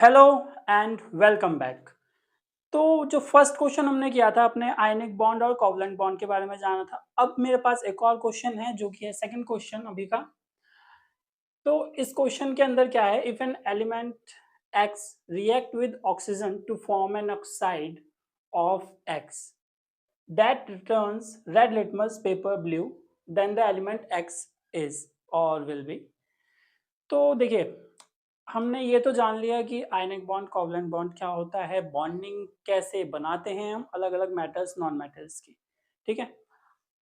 Hello and welcome back. तो जो first question हमने किया था अपने आयनिक बॉन्ड और कोवलेंट बॉन्ड के बारे में जाना था। अब मेरे पास एक और क्वेश्चन है जो कि है सेकंड क्वेश्चन अभी का। तो इस क्वेश्चन के अंदर क्या है, if an element X react with oxygen to form an oxide of X that returns red litmus paper blue, then the element X is और विल बी। तो देखिए, हमने ये तो जान लिया कि आयनिक बॉन्ड कोवलेंट बॉन्ड क्या होता है, बॉन्डिंग कैसे बनाते हैं हम अलग अलग मेटल्स नॉन मेटल्स की। ठीक है।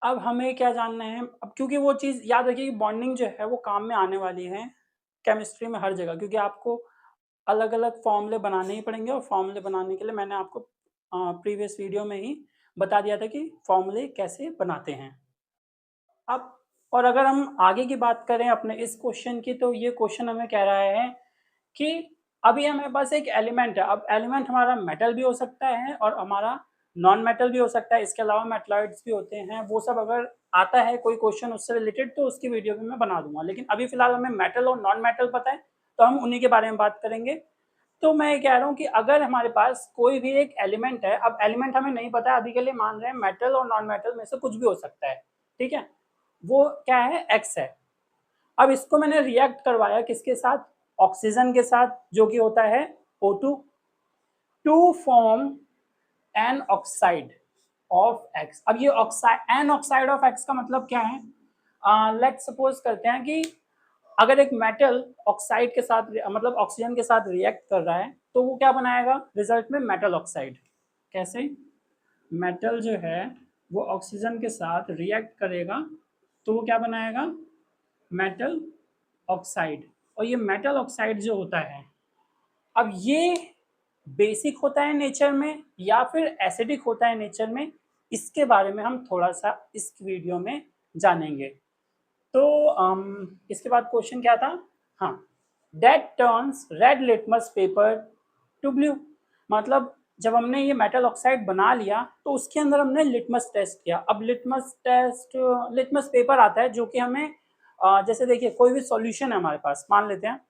अब हमें क्या जानना है, अब क्योंकि वो चीज़ याद रखिए कि बॉन्डिंग जो है वो काम में आने वाली है केमिस्ट्री में हर जगह, क्योंकि आपको अलग अलग फॉर्मूले बनाने ही पड़ेंगे और फॉर्मूले बनाने के लिए मैंने आपको प्रीवियस वीडियो में ही बता दिया था कि फॉर्मूले कैसे बनाते हैं। अब और अगर हम आगे की बात करें अपने इस क्वेश्चन की, तो ये क्वेश्चन हमें कह रहा है कि अभी हमारे पास एक एलिमेंट है। अब एलिमेंट हमारा मेटल भी हो सकता है और हमारा नॉन मेटल भी हो सकता है, इसके अलावा मेटलॉइड्स भी होते हैं। वो सब अगर आता है कोई क्वेश्चन उससे रिलेटेड तो उसकी वीडियो भी मैं बना दूंगा, लेकिन अभी फिलहाल हमें मेटल और नॉन मेटल पता है तो हम उन्हीं के बारे में बात करेंगे। तो मैं ये कह रहा हूँ कि अगर हमारे पास कोई भी एक एलिमेंट है, अब एलिमेंट हमें नहीं पता है, अभी के लिए मान रहे हैं मेटल और नॉन मेटल में से कुछ भी हो सकता है। ठीक है। वो क्या है, एक्स है। अब इसको मैंने रिएक्ट करवाया किसके साथ, ऑक्सीजन के साथ, जो कि होता है O2, to form an oxide of X. अब ये oxide, an oxide of X का मतलब क्या है, लेट सपोज करते हैं कि अगर एक मेटल ऑक्साइड के साथ मतलब ऑक्सीजन के साथ रिएक्ट कर रहा है तो वो क्या बनाएगा रिजल्ट में, मेटल ऑक्साइड। कैसे, मेटल जो है वो ऑक्सीजन के साथ रिएक्ट करेगा तो वो क्या बनाएगा, मेटल ऑक्साइड। और ये मेटल ऑक्साइड जो होता है, अब ये बेसिक होता है नेचर में या फिर एसिडिक होता है नेचर में, इसके बारे में हम थोड़ा सा इस वीडियो में जानेंगे। तो इसके बाद क्वेश्चन क्या था, हाँ, that turns red litmus paper two blue. मतलब जब हमने ये मेटल ऑक्साइड बना लिया तो उसके अंदर हमने लिटमस टेस्ट किया। अब लिटमस टेस्ट, लिटमस पेपर आता है जो कि हमें जैसे देखिए कोई भी सॉल्यूशन है हमारे पास, मान लेते हैं।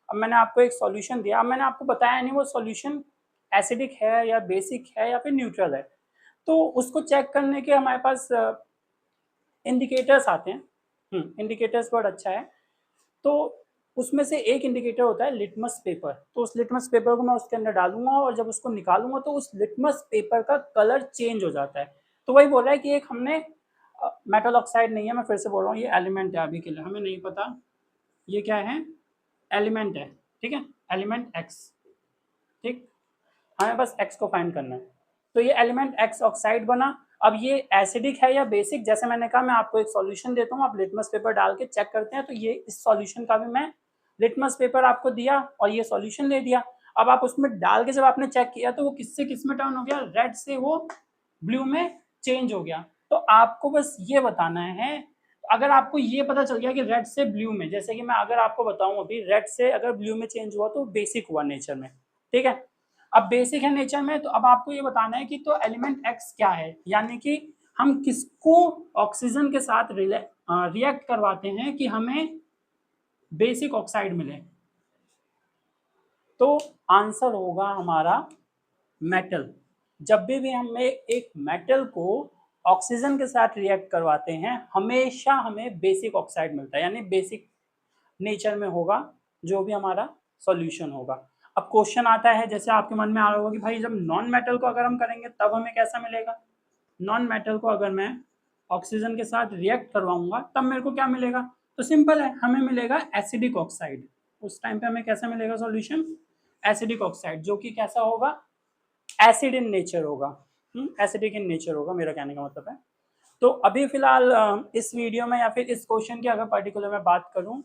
अब मैंने आपको एक सॉल्यूशन दिया, अब मैंने आपको बताया नहीं वो सॉल्यूशन एसिडिक है या बेसिक है या फिर न्यूट्रल है। तो उसको चेक करने के हमारे पास इंडिकेटर्स आते हैं। इंडिकेटर्स वर्ड अच्छा है। तो उसमें से एक इंडिकेटर होता है लिटमस पेपर। तो उस लिटमस पेपर को मैं उसके अंदर डालूंगा और जब उसको निकालूंगा तो उस लिटमस पेपर का कलर चेंज हो जाता है। तो वही बोल रहा है कि एक हमने मेटल ऑक्साइड नहीं है, मैं फिर से बोल रहा हूँ, ये एलिमेंट है, अभी के लिए हमें नहीं पता ये क्या है, एलिमेंट है। ठीक है, एलिमेंट एक्स। ठीक, हमें बस एक्स को फाइंड करना है। तो ये एलिमेंट एक्स ऑक्साइड बना। अब ये एसिडिक है या बेसिक, जैसे मैंने कहा मैं आपको एक सॉल्यूशन देता हूँ, आप लिटमस पेपर डाल के चेक करते हैं। तो ये इस सॉल्यूशन का भी मैं लिटमस पेपर आपको दिया और ये सॉल्यूशन दे दिया। अब आप उसमें डाल के जब आपने चेक किया तो वो किससे किस में टर्न हो गया, रेड से वो ब्लू में चेंज हो गया। तो आपको बस ये बताना है, अगर आपको ये पता चल गया कि रेड से ब्लू में, जैसे कि मैं अगर आपको बताऊं अभी रेड से अगर ब्लू में चेंज हुआ तो बेसिक हुआ नेचर में। ठीक है। अब बेसिक है नेचर में, तो अब आपको ये बताना है कि तो एलिमेंट एक्स क्या है, यानी कि हम किसको ऑक्सीजन के साथ रिएक्ट करवाते हैं कि हमें बेसिक ऑक्साइड मिले। तो आंसर होगा हमारा मेटल। जब भी हमें एक मेटल को ऑक्सीजन के साथ रिएक्ट करवाते हैं हमेशा हमें बेसिक ऑक्साइड मिलता है, यानी बेसिक नेचर में होगा जो भी हमारा सॉल्यूशन होगा। अब क्वेश्चन आता है, जैसे आपके मन में आ रहा होगा कि भाई जब नॉन मेटल को अगर हम करेंगे तब हमें कैसा मिलेगा। नॉन मेटल को अगर मैं ऑक्सीजन के साथ रिएक्ट करवाऊंगा तब मेरे को क्या मिलेगा, तो सिंपल है, हमें मिलेगा एसिडिक ऑक्साइड। उस टाइम पे हमें कैसा मिलेगा सॉल्यूशन, एसिडिक ऑक्साइड, जो कि कैसा होगा, एसिड इन नेचर होगा। एसिडिक इन नेचर होगा, मेरा कहने का मतलब है। तो अभी फिलहाल इस वीडियो में या फिर इस क्वेश्चन की अगर पर्टिकुलर मैं बात करूं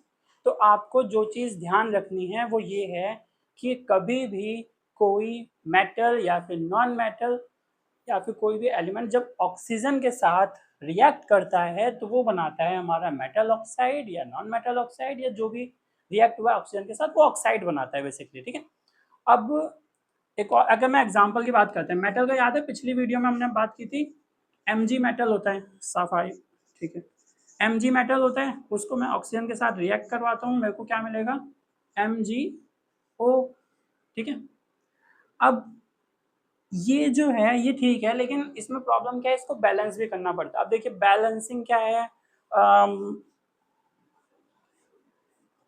तो आपको जो चीज़ ध्यान रखनी है वो ये है कि कभी भी कोई मेटल या फिर नॉन मेटल या फिर कोई भी एलिमेंट जब ऑक्सीजन के साथ रिएक्ट करता है तो वो बनाता है हमारा मेटल ऑक्साइड या नॉन मेटल ऑक्साइड, या जो भी रिएक्ट हुआ ऑक्सीजन के साथ वो ऑक्साइड बनाता है बेसिकली। ठीक है। अब एक और अगर मैं एग्जांपल की बात करते हैं मेटल का, याद है पिछली वीडियो में हमने बात की थी, एमजी मेटल होता है सफाई। ठीक है, एमजी मेटल होता है, उसको मैं ऑक्सीजन के साथ रिएक्ट करवाता हूँ, मेरे को क्या मिलेगा, एम जी ओ। ठीक है? अब ये जो है ये ठीक है, लेकिन इसमें प्रॉब्लम क्या है, इसको बैलेंस भी करना पड़ता है। अब देखिए बैलेंसिंग क्या है,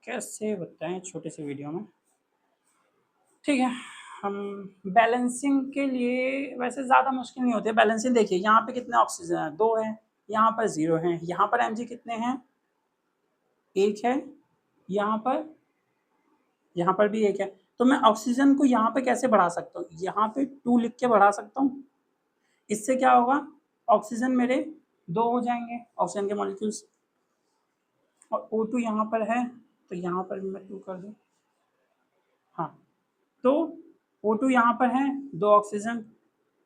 कैसे बताएँ छोटे से वीडियो में? ठीक है, हम बैलेंसिंग के लिए वैसे ज़्यादा मुश्किल नहीं होती है। बैलेंसिंग देखिए यहाँ पे कितने ऑक्सीजन हैं, 2 हैं, यहाँ पर 0 हैं, यहाँ पर एमजी कितने हैं, 1 है, यहाँ पर यहाँ पर भी 1 है। तो मैं ऑक्सीजन को यहाँ पे कैसे बढ़ा सकता हूँ? यहाँ पे 2 लिख के बढ़ा सकता हूँ। इससे क्या होगा, ऑक्सीजन मेरे 2 हो जाएँगे, ऑक्सीजन के मॉलिक्यूल्स, और O2 यहाँ पर है, तो यहाँ पर भी मैं 2 कर दूँ। हाँ, तो O2 यहाँ पर है, 2 ऑक्सीजन,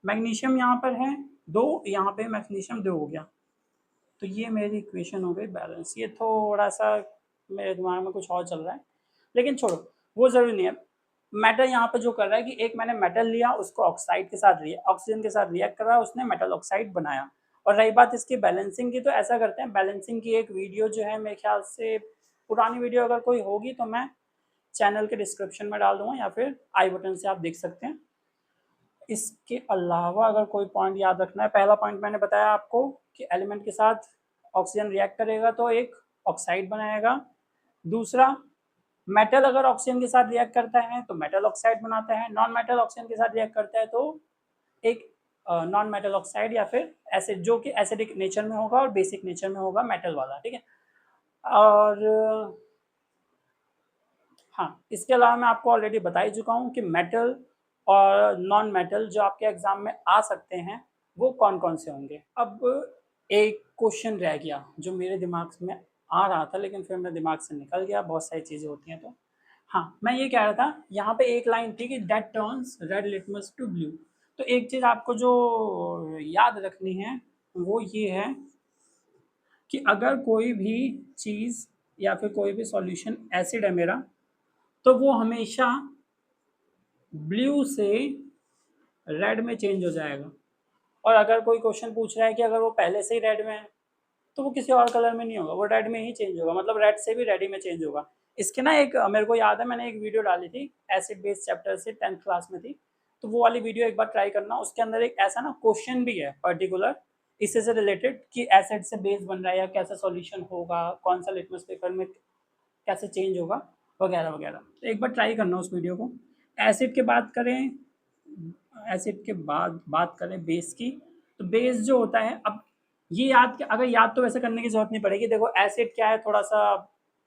मैग्नीशियम यहाँ पर है 2, यहाँ पे मैग्नीशियम 2 हो गया। तो ये मेरी इक्वेशन हो गई बैलेंस। ये थोड़ा-सा मेरे दिमाग में कुछ और चल रहा है, लेकिन छोड़ो, वो ज़रूरी नहीं है। मैटर यहाँ पे जो कर रहा है कि एक मैंने मेटल लिया, उसको ऑक्साइड के साथ ऑक्सीजन के साथ रिएक्ट करा, उसने मेटल ऑक्साइड बनाया। और रही बात इसकी बैलेंसिंग की, तो ऐसा करते हैं, बैलेंसिंग की एक वीडियो जो है मेरे ख्याल से पुरानी वीडियो अगर कोई होगी तो मैं चैनल के डिस्क्रिप्शन में डाल दूँगा या फिर आई बटन से आप देख सकते हैं। इसके अलावा अगर कोई पॉइंट याद रखना है, पहला पॉइंट मैंने बताया आपको कि एलिमेंट के साथ ऑक्सीजन रिएक्ट करेगा तो एक ऑक्साइड बनाएगा। दूसरा, मेटल अगर ऑक्सीजन के साथ रिएक्ट करता है तो मेटल ऑक्साइड बनाता है, नॉन मेटल ऑक्सीजन के साथ रिएक्ट करता है तो एक नॉन मेटल ऑक्साइड या फिर एसिड, जो कि एसिडिक नेचर में होगा और बेसिक नेचर में होगा मेटल वाला, ठीक है? और हाँ, इसके अलावा मैं आपको ऑलरेडी बता ही चुका हूँ कि मेटल और नॉन मेटल जो आपके एग्ज़ाम में आ सकते हैं, वो कौन-कौन से होंगे। अब एक क्वेश्चन रह गया, जो मेरे दिमाग में आ रहा था लेकिन फिर मेरे दिमाग से निकल गया, बहुत सारी चीज़ें होती हैं तो। हाँ, मैं ये कह रहा था, यहाँ पे एक लाइन थी कि that turns red litmus to blue. तो एक चीज़ आपको जो याद रखनी है, वो ये है कि अगर कोई भी चीज़ या फिर कोई भी सॉल्यूशन एसिड है मेरा, तो वो हमेशा ब्लू से रेड में चेंज हो जाएगा। और अगर कोई क्वेश्चन पूछ रहा है कि अगर वो पहले से ही रेड में है, तो वो किसी और कलर में नहीं होगा, वो रेड में ही चेंज होगा, मतलब रेड से भी रेड ही में चेंज होगा। इसके ना एक मेरे को याद है, मैंने एक वीडियो डाली थी, एसिड बेस चैप्टर से 10th क्लास में थी, तो वो वाली वीडियो एक बार ट्राई करना। उसके अंदर एक ऐसा ना क्वेश्चन भी है पर्टिकुलर इससे से रिलेटेड कि एसिड से बेस बन रहा है या कैसा सॉल्यूशन होगा, कौन सा लिटमस पेपर में कैसे चेंज होगा, वगैरह वगैरह। तो एक बार ट्राई करना उस वीडियो को। एसिड के बात करें, एसिड के बाद बात करें बेस की, तो बेस जो होता है, अब ये अगर याद तो वैसे करने की जरूरत नहीं पड़ेगी। देखो एसिड क्या है, थोड़ा सा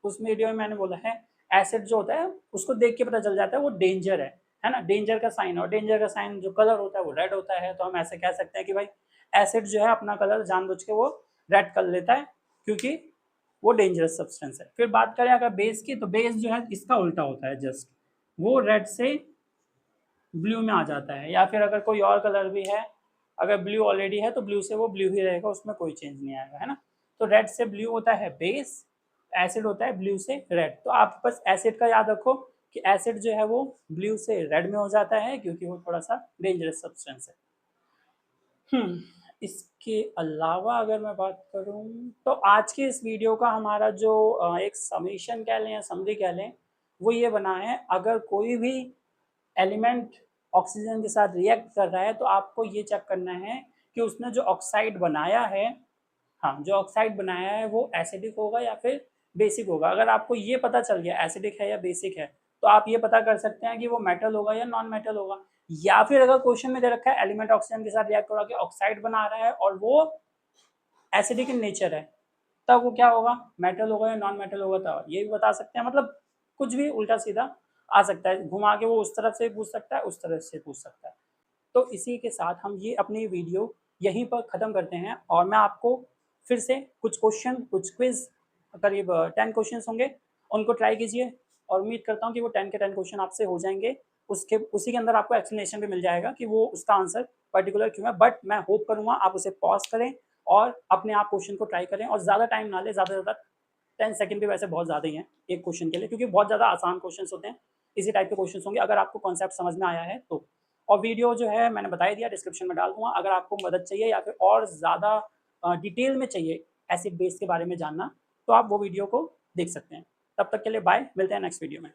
उस वीडियो में मैंने बोला है, एसिड जो होता है उसको देख के पता चल जाता है वो डेंजर है ना, डेंजर का साइन। और डेंजर का साइन जो कलर होता है वो रेड होता है, तो हम ऐसे कह सकते हैं कि भाई एसिड जो है अपना कलर जानबूझ के वो रेड कर लेता है, क्योंकि वो डेंजरस सब्सटेंस है। फिर बात करें अगर बेस की, तो बेस जो है इसका उल्टा होता है, जस्ट वो रेड से ब्लू में आ जाता है। या फिर अगर कोई और कलर भी है, अगर ब्लू ऑलरेडी है तो ब्लू से वो ब्लू ही रहेगा, उसमें कोई चेंज नहीं आएगा, है ना। तो रेड से ब्लू होता है बेस, एसिड होता है ब्लू से रेड। तो आप बस एसिड का याद रखो कि एसिड जो है वो ब्लू से रेड में हो जाता है, क्योंकि वो थोड़ा सा डेंजरस सब्सटेंस है। इसके अलावा अगर मैं बात करूँ, तो आज के इस वीडियो का हमारा जो एक समेशन कह लें या समरी कह लें, वो ये बना है, अगर कोई भी एलिमेंट ऑक्सीजन के साथ रिएक्ट कर रहा है तो आपको ये चेक करना है कि उसने जो ऑक्साइड बनाया है, हाँ, जो ऑक्साइड बनाया है वो एसिडिक होगा या फिर बेसिक होगा। अगर आपको ये पता चल गया एसिडिक है या बेसिक है, तो आप ये पता कर सकते हैं कि वो मेटल होगा या नॉन मेटल होगा। या फिर अगर क्वेश्चन में दे रखा है एलिमेंट ऑक्सीजन के साथ रिएक्ट करा के ऑक्साइड बना रहा है और वो एसिडिक इन नेचर है, तब वो क्या होगा, मेटल होगा या नॉन मेटल होगा, तब ये भी बता सकते हैं। मतलब कुछ भी उल्टा सीधा आ सकता है, घुमा के वो उस तरफ से पूछ सकता है, उस तरफ से पूछ सकता है। तो इसी के साथ हम ये अपनी वीडियो यहीं पर ख़त्म करते हैं, और मैं आपको फिर से कुछ क्वेश्चन, कुछ क्विज़, करीब 10 क्वेश्चंस होंगे, उनको ट्राई कीजिए, और उम्मीद करता हूँ कि वो 10 के 10 क्वेश्चन आपसे हो जाएँगे। उसी के अंदर आपको एक्सप्लेनेशन भी मिल जाएगा कि वो उसका आंसर पर्टिकुलर क्यों है। बट मैं होप करूँगा आप उसे पॉज़ करें और अपने आप क्वेश्चन को ट्राई करें, और ज़्यादा टाइम ना लें, ज़्यादा से ज़्यादा 10 सेकंड भी वैसे बहुत ज़्यादा ही हैं एक क्वेश्चन के लिए, क्योंकि बहुत ज़्यादा आसान क्वेश्चंस होते हैं। इसी टाइप के क्वेश्चंस होंगे अगर आपको कॉन्सेप्ट समझ में आया है तो। और वीडियो जो है मैंने बता ही दिया, डिस्क्रिप्शन में डाल दूँगा। अगर आपको मदद चाहिए या फिर और ज़्यादा डिटेल में चाहिए एसिड बेस के बारे में जानना, तो आप वो वीडियो को देख सकते हैं। तब तक के लिए बाय, मिलते हैं नेक्स्ट वीडियो में।